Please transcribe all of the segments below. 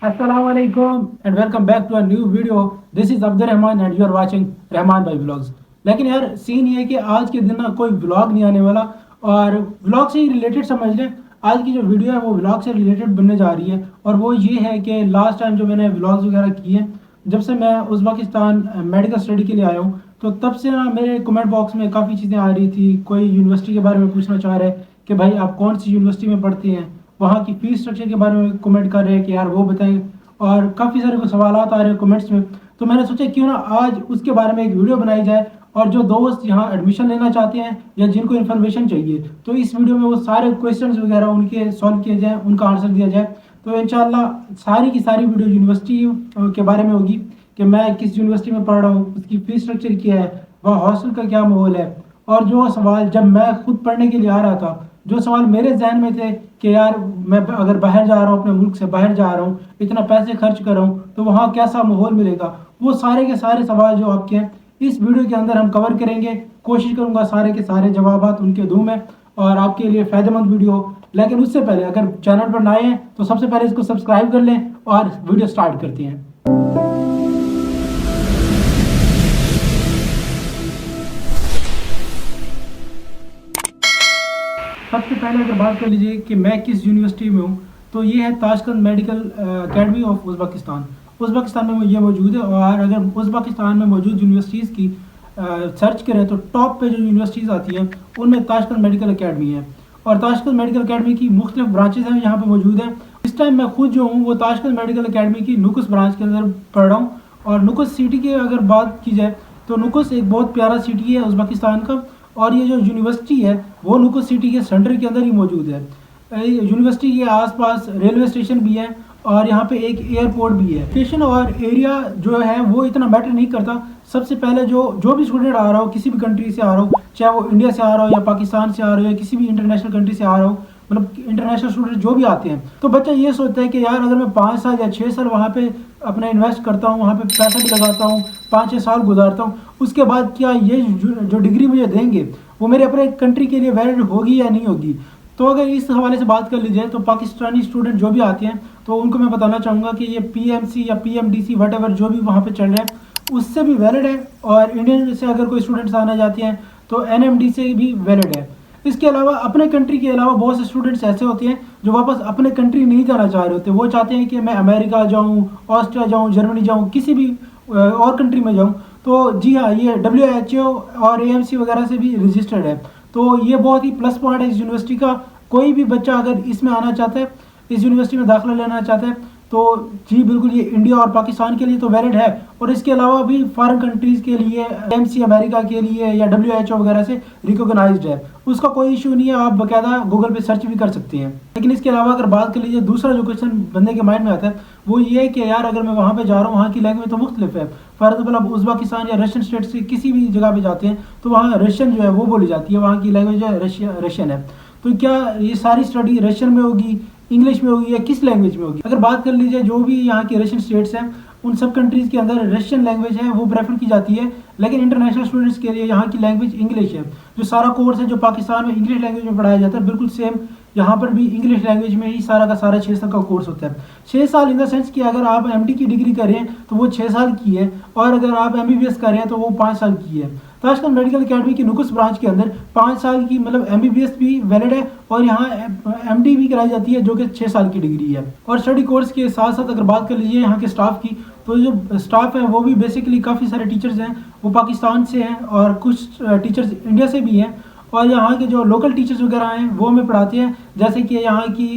Assalamu alaikum and welcome back to a new video. This is Abdur Rahman and you are watching Rahman Bhai Vlogs. लेकिन यार scene ये है कि आज के दिन ना कोई व्लॉग नहीं आने वाला और व्लॉग से ही रिलेटेड समझ लें। आज की जो वीडियो है वो व्लॉग से रिलेटेड बनने जा रही है और वो ये है कि लास्ट टाइम जो मैंने व्लॉग्स वगैरह किए हैं, जब से मैं उज़्बेकिस्तान मेडिकल स्टडी के लिए आया हूँ, तो तब से ना मेरे कमेंट बॉक्स में काफ़ी चीज़ें आ रही थी। कोई यूनिवर्सिटी के बारे में पूछना चाह रहा है कि भाई आप कौन सी यूनिवर्सिटी में पढ़ते हैं, वहाँ की फ़ीस स्ट्रक्चर के बारे में कमेंट कर रहे हैं कि यार वो बताएं, और काफ़ी सारे सवाल आ रहे हैं कमेंट्स में। तो मैंने सोचा क्यों ना आज उसके बारे में एक वीडियो बनाई जाए और जो दोस्त यहाँ एडमिशन लेना चाहते हैं या जिनको इन्फॉर्मेशन चाहिए तो इस वीडियो में वो सारे क्वेश्चंस वगैरह उनके सॉल्व किए जाएँ, उनका आंसर दिया जाए। तो इंशाल्लाह सारी की सारी वीडियो यूनिवर्सिटी के बारे में होगी कि मैं किस यूनिवर्सिटी में पढ़ रहा हूँ, उसकी फ़ीस स्ट्रक्चर क्या है, वह हॉस्टल का क्या माहौल है, और जो सवाल जब मैं खुद पढ़ने के लिए आ रहा था, जो सवाल मेरे जहन में थे कि यार मैं अगर बाहर जा रहा हूँ, अपने मुल्क से बाहर जा रहा हूँ, इतना पैसे खर्च कर रहा हूँ, तो वहाँ कैसा माहौल मिलेगा, वो सारे के सारे सवाल जो आपके हैं इस वीडियो के अंदर हम कवर करेंगे। कोशिश करूँगा सारे के सारे जवाबात उनके दूँ मैं और आपके लिए फ़ायदेमंद वीडियो। लेकिन उससे पहले अगर चैनल पर नए हैं तो सबसे पहले इसको सब्सक्राइब कर लें और वीडियो स्टार्ट करते हैं। सबसे पहले अगर बात कर लीजिए कि मैं किस यूनिवर्सिटी में हूँ, तो ये है Tashkent medical academy of Uzbekistan. Uzbekistan में ये मौजूद है और अगर उज़्बेकिस्तान में मौजूद यूनिवर्सिटीज़ की सर्च करें तो टॉप पे जो यूनिवर्सिटीज़ आती हैं उनमें ताशकंद मेडिकल एकेडमी है। और ताशकंद मेडिकल एकेडमी की मुख्तलिफ ब्रांचेज हैं यहाँ पर मौजूद हैं। इस टाइम मैं खुद जो हूँ वो ताशकंद मेडिकल एकेडमी की नुकुस ब्रांच के अंदर पढ़ रहा हूँ। और नुकुस सिटी की अगर बात की जाए तो नुकुस एक बहुत प्यारा सिटी है उज़्बेकिस्तान का, और ये जो यूनिवर्सिटी है वो नुकुस सिटी के सेंटर के अंदर ही मौजूद है। यूनिवर्सिटी के आसपास रेलवे स्टेशन भी है और यहाँ पे एक एयरपोर्ट भी है। स्टेशन और एरिया जो है वो इतना मैटर नहीं करता। सबसे पहले जो भी स्टूडेंट आ रहा हो, किसी भी कंट्री से आ रहा हो, चाहे वो इंडिया से आ रहा हो या पाकिस्तान से आ रहा हो या किसी भी इंटरनेशनल कंट्री से आ रहा हो, मतलब इंटरनेशनल स्टूडेंट जो भी आते हैं, तो बच्चा ये सोचता है कि यार अगर मैं 5 साल या 6 साल वहाँ पे अपना इन्वेस्ट करता हूँ, वहाँ पे पैसा भी लगाता हूँ, 5-6 साल गुजारता हूँ, उसके बाद क्या ये जो डिग्री मुझे देंगे वो मेरे अपने कंट्री के लिए वैलिड होगी या नहीं होगी। तो अगर इस हवाले से बात कर ली जाए तो पाकिस्तानी स्टूडेंट जो भी आते हैं तो उनको मैं बताना चाहूँगा कि ये पीएमसी या पीएमडीसी वट जो भी वहाँ पे चल रहा है उससे भी वैलिड है, और इंडियन से अगर कोई स्टूडेंट्स आना चाहते हैं तो एनएमडी से भी वैलिड है। इसके अलावा अपने कंट्री के अलावा बहुत से स्टूडेंट्स ऐसे होते हैं जो वापस अपने कंट्री नहीं जाना चाह रहे होते। वो चाहते हैं कि मैं अमेरिका जाऊँ, ऑस्ट्रिया जाऊँ, जर्मनी जाऊँ, किसी भी और कंट्री में जाऊँ। तो जी हाँ, ये WHO और AMC वगैरह से भी रजिस्टर्ड है। तो ये बहुत ही प्लस पॉइंट है इस यूनिवर्सिटी का। कोई भी बच्चा अगर इसमें आना चाहता है, इस यूनिवर्सिटी में दाखिला लेना चाहता है, तो जी बिल्कुल ये इंडिया और पाकिस्तान के लिए तो वैलिड है, और इसके अलावा भी फॉरेन कंट्रीज़ के लिए AMC अमेरिका के लिए या WHO वगैरह से रिकॉग्नाइज्ड है। उसका कोई इशू नहीं है, आप बाकायदा गूगल पे सर्च भी कर सकते हैं। लेकिन इसके अलावा अगर बात कर लीजिए, दूसरा जो क्वेश्चन बंदे के माइंड में आता है वो ये है कि यार अगर मैं वहाँ पे जा रहा हूँ, वहाँ की लैंग्वेज तो मुख्तलिफ है। फॉर एग्जाम्पल आप उज़्बेकिस्तान या रशियन स्टेट से किसी भी जगह पे जाते हैं तो वहाँ रशियन जो है वो बोली जाती है, वहाँ की लैंग्वेज जो है रशियन है। तो क्या ये सारी स्टडी रशियन में होगी, इंग्लिश में होगी या किस लैंग्वेज में होगी? अगर बात कर लीजिए जो भी यहाँ के रशियन स्टेट्स हैं उन सब कंट्रीज़ के अंदर रशियन लैंग्वेज है वो प्रेफर की जाती है, लेकिन इंटरनेशनल स्टूडेंट्स के लिए यहाँ की लैंग्वेज इंग्लिश है। जो सारा कोर्स है जो पाकिस्तान में इंग्लिश लैंग्वेज में पढ़ाया जाता है, बिल्कुल सेम यहाँ पर भी इंग्लिश लैंग्वेज में ही सारा का सारा 6 साल का कोर्स होता है। 6 साल इन द सेंस कि अगर आप MD की डिग्री कर रहे हैं तो वो 6 साल की है, और अगर आप MBBS कर रहे हैं तो वो 5 साल की है। ताशकंद मेडिकल एकेडमी की नुकुस ब्रांच के अंदर 5 साल की मतलब MBBS भी वैलिड है, और यहाँ MD भी कराई जाती है जो कि 6 साल की डिग्री है। और स्टडी कोर्स के साथ साथ अगर बात कर लीजिए यहाँ के स्टाफ की, तो जो स्टाफ है वो भी बेसिकली काफ़ी सारे टीचर्स हैं वो पाकिस्तान से हैं और कुछ टीचर्स इंडिया से भी हैं। और यहाँ के जो लोकल टीचर्स वगैरह हैं वो हमें पढ़ाते हैं, जैसे कि यहाँ की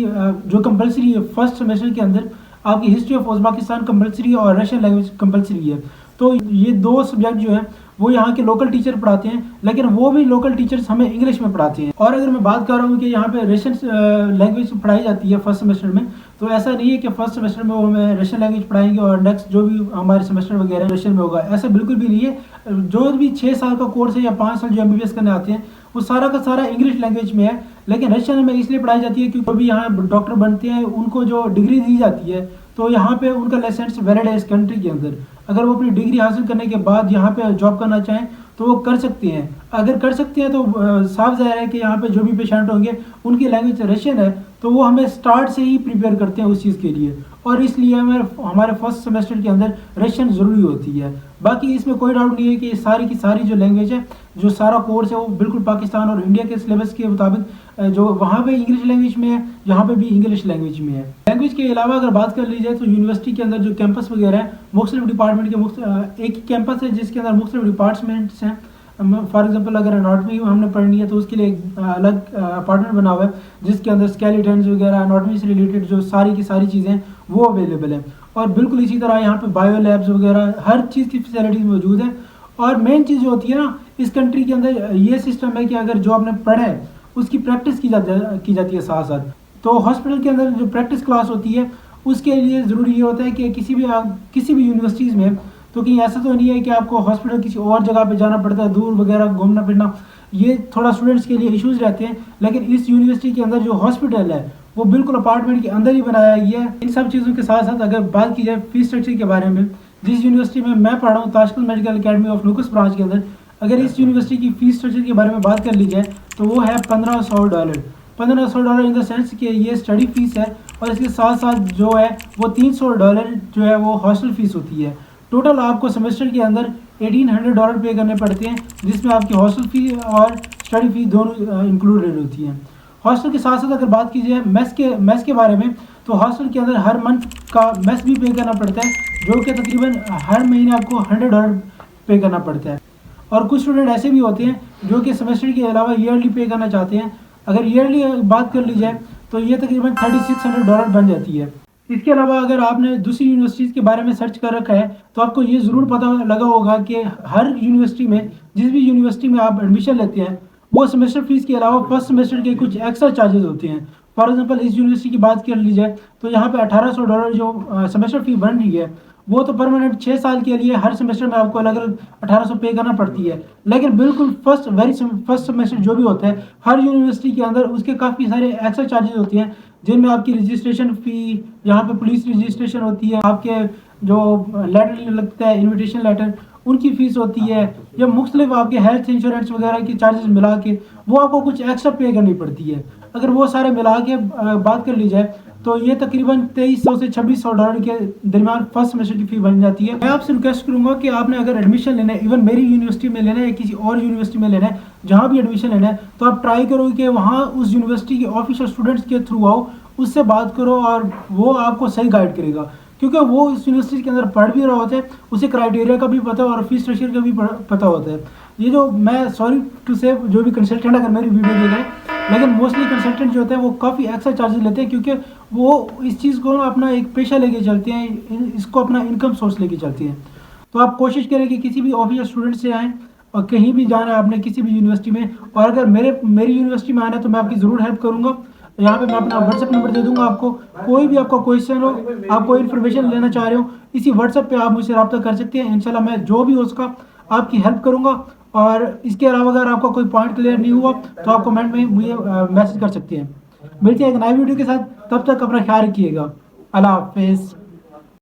जो कंपलसरी है फर्स्ट सेमेस्टर के अंदर आपकी हिस्ट्री ऑफ उज़्बेकिस्तान कंपलसरी और रशियन लैंग्वेज कंपलसरी है। तो ये 2 सब्जेक्ट जो है वो यहाँ के लोकल टीचर पढ़ाते हैं, लेकिन वो भी लोकल टीचर्स हमें इंग्लिश में पढ़ाते हैं। और अगर मैं बात कर रहा हूँ कि यहाँ पे रशियन लैंग्वेज पढ़ाई जाती है फर्स्ट सेमेस्टर में, तो ऐसा नहीं है कि फर्स्ट सेमेस्टर में वो हमें रशियन लैंग्वेज पढ़ाएंगे और नेक्स्ट जो भी हमारे सेमेस्टर वगैरह रशियन में होगा, ऐसा बिल्कुल भी नहीं है। जो भी 6 साल का कोर्स है या 5 साल जो MBBS करने आते हैं वो सारा का सारा इंग्लिश लैंग्वेज में है, लेकिन रशियन में इसलिए पढ़ाई जाती है क्योंकि अभी यहाँ डॉक्टर बनते हैं उनको जो डिग्री दी जाती है तो यहाँ पे उनका लाइसेंस वैलिड है इस कंट्री के अंदर। अगर वो अपनी डिग्री हासिल करने के बाद यहाँ पे जॉब करना चाहें तो वो कर सकते हैं। अगर कर सकते हैं तो साफ ज़ाहिर है कि यहाँ पे जो भी पेशेंट होंगे उनकी लैंग्वेज रशियन है, तो वो हमें स्टार्ट से ही प्रिपेयर करते हैं उस चीज़ के लिए। और इसलिए हमारे फर्स्ट सेमेस्टर के अंदर रशियन ज़रूरी होती है। बाकी इसमें कोई डाउट नहीं है कि सारी की सारी जो लैंग्वेज है, जो सारा कोर्स है, वो बिल्कुल पाकिस्तान और इंडिया के सिलेबस के मुताबिक जो वहाँ पे इंग्लिश लैंग्वेज में है, यहाँ पे भी इंग्लिश लैंग्वेज में है। लैंग्वेज के अलावा अगर बात कर ली जाए तो यूनिवर्सिटी के अंदर जो कैंपस वगैरह है, मुख्तलिफ डिपार्टमेंट के एक ही कैंपस है जिसके अंदर मुख्तलिफ डिपार्टमेंट्स हैं। फॉर एग्जांपल अगर एनाटॉमी हमने पढ़नी है तो उसके लिए एक अलग अपार्टमेंट बना हुआ है जिसके अंदर स्केलेटन्स वगैरह, एनाटॉमी से रिलेटेड जो सारी की सारी चीज़ें हैं वो अवेलेबल है। और बिल्कुल इसी तरह यहाँ पे बायो लैब्स वगैरह हर चीज़ की फैसिलिटीज़ मौजूद है। और मेन चीज़ जो होती है ना, इस कंट्री के अंदर ये सिस्टम है कि अगर जो आपने पढ़ा है उसकी प्रैक्टिस की जाती है साथ साथ। तो हॉस्पिटल के अंदर जो प्रैक्टिस क्लास होती है उसके लिए ज़रूरी ये होता है कि किसी भी यूनिवर्सिटीज़ में, तो कहीं ऐसा तो नहीं है कि आपको हॉस्पिटल किसी और जगह पे जाना पड़ता है, दूर वगैरह घूमना फिरना, ये थोड़ा स्टूडेंट्स के लिए इश्यूज़ रहते हैं। लेकिन इस यूनिवर्सिटी के अंदर जो हॉस्पिटल है वो बिल्कुल अपार्टमेंट के अंदर ही बनाया गया है। इन सब चीज़ों के साथ साथ अगर बात की जाए फीस स्ट्रक्चर के बारे में, जिस यूनिवर्सिटी में मैं पढ़ा हूँ, Tashkent medical academy of Nukus branch के अंदर, अगर इस यूनिवर्सिटी की फ़ीस स्ट्रक्चर के बारे में बात कर ली जाए तो वो है $1500। $1500 इन द सेंस कि ये स्टडी फीस है और इसके साथ साथ जो है वो $300 जो है वो हॉस्टल फीस होती है। टोटल आपको सेमेस्टर के अंदर $1800 पे करने पड़ते हैं, जिसमें आपकी हॉस्टल फी और स्टडी फी दोनों इंक्लूडेड होती हैं। हॉस्टल के साथ साथ अगर बात की जाए मेस के बारे में, तो हॉस्टल के अंदर हर मंथ का मेस भी पे करना पड़ता है, जो कि तकरीबन हर महीने आपको $100 पे करना पड़ता है। और कुछ स्टूडेंट ऐसे भी होते हैं जो कि सेमेस्टर के अलावा ईयरली पे करना चाहते हैं। अगर ईयरली बात कर ली जाए तो ये तकरीबन $3600 बन जाती है। इसके अलावा अगर आपने दूसरी यूनिवर्सिटीज़ के बारे में सर्च कर रखा है तो आपको ये ज़रूर पता लगा होगा कि हर यूनिवर्सिटी में, जिस भी यूनिवर्सिटी में आप एडमिशन लेते हैं, वो सेमेस्टर फीस के अलावा फर्स्ट सेमेस्टर के कुछ एक्स्ट्रा चार्जेस होते हैं। फॉर एग्जांपल इस यूनिवर्सिटी की बात कर ली जाए तो यहाँ पे $1800 जो सेमेस्टर फी बन रही है वो तो परमानेंट 6 साल के लिए हर सेमेस्टर में आपको अलग अलग 1800 पे करना पड़ती है। लेकिन बिल्कुल फर्स्ट सेमेस्टर जो भी होता है हर यूनिवर्सिटी के अंदर उसके काफ़ी सारे एक्स्ट्रा चार्जेस होते हैं, जिनमें आपकी रजिस्ट्रेशन फ़ी, यहाँ पे पुलिस रजिस्ट्रेशन होती है, आपके जो लेटर लगता है इन्विटेशन लेटर, उनकी फ़ीस होती है, या मुख्तलिफ आपके हेल्थ इंश्योरेंस वगैरह के चार्जेस मिला के वो आपको कुछ एक्स्ट्रा पे करनी पड़ती है। अगर वो सारे मिला के बात कर ली जाए तो ये तकरीबन $2300 से $2600 के दरमियान फर्स्ट सेमेस्टर की फ़ी बन जाती है। मैं आपसे रिक्वेस्ट करूंगा कि आपने अगर एडमिशन लेना है, इवन मेरी यूनिवर्सिटी में लेना है या किसी और यूनिवर्सिटी में लेना है, जहाँ भी एडमिशन लेना है, तो आप ट्राई करो कि वहाँ उस यूनिवर्सिटी के ऑफिशियल स्टूडेंट्स के थ्रू आओ, उससे बात करो और वो आपको सही गाइड करेगा, क्योंकि वो इस यूनिवर्सिटी के अंदर पढ़ भी रहा होता है, उसे क्राइटेरिया का भी पता है और फीस स्ट्रक्चर का भी पता होता है। ये जो मैं सॉरी टू से जो भी कंसल्टेंट अगर मेरी वीडियो देख रहे हैं, लेकिन मोस्टली कंसल्टेंट जो होते हैं वो काफ़ी एक्स्ट्रा चार्जेस लेते हैं, क्योंकि वो इस चीज़ को अपना एक पेशा लेके चलते हैं, इसको अपना इनकम सोर्स लेके चलते हैं। तो आप कोशिश करें कि किसी भी ऑफिशियल स्टूडेंट से आएँ, और कहीं भी जाना है आपने किसी भी यूनिवर्सिटी में, और अगर मेरी यूनिवर्सिटी में आना है तो मैं आपकी ज़रूर हेल्प करूँगा। यहाँ पे मैं अपना व्हाट्सएप नंबर दे दूंगा आपको, कोई भी आपका क्वेश्चन हो, आप कोई इन्फॉर्मेशन लेना चाह रहे हो, इसी व्हाट्सएप पे आप मुझसे रब्ता कर सकते हैं। इंशाल्लाह मैं जो भी हो सका आपकी हेल्प करूँगा। और इसके अलावा अगर आपका कोई पॉइंट क्लियर नहीं हुआ तो आप कमेंट में मुझे मैसेज कर सकते हैं। मिलते हैं एक नई वीडियो के साथ, तब तक अपना ख्याल रखिएगा। अल्लाह हाफिज़।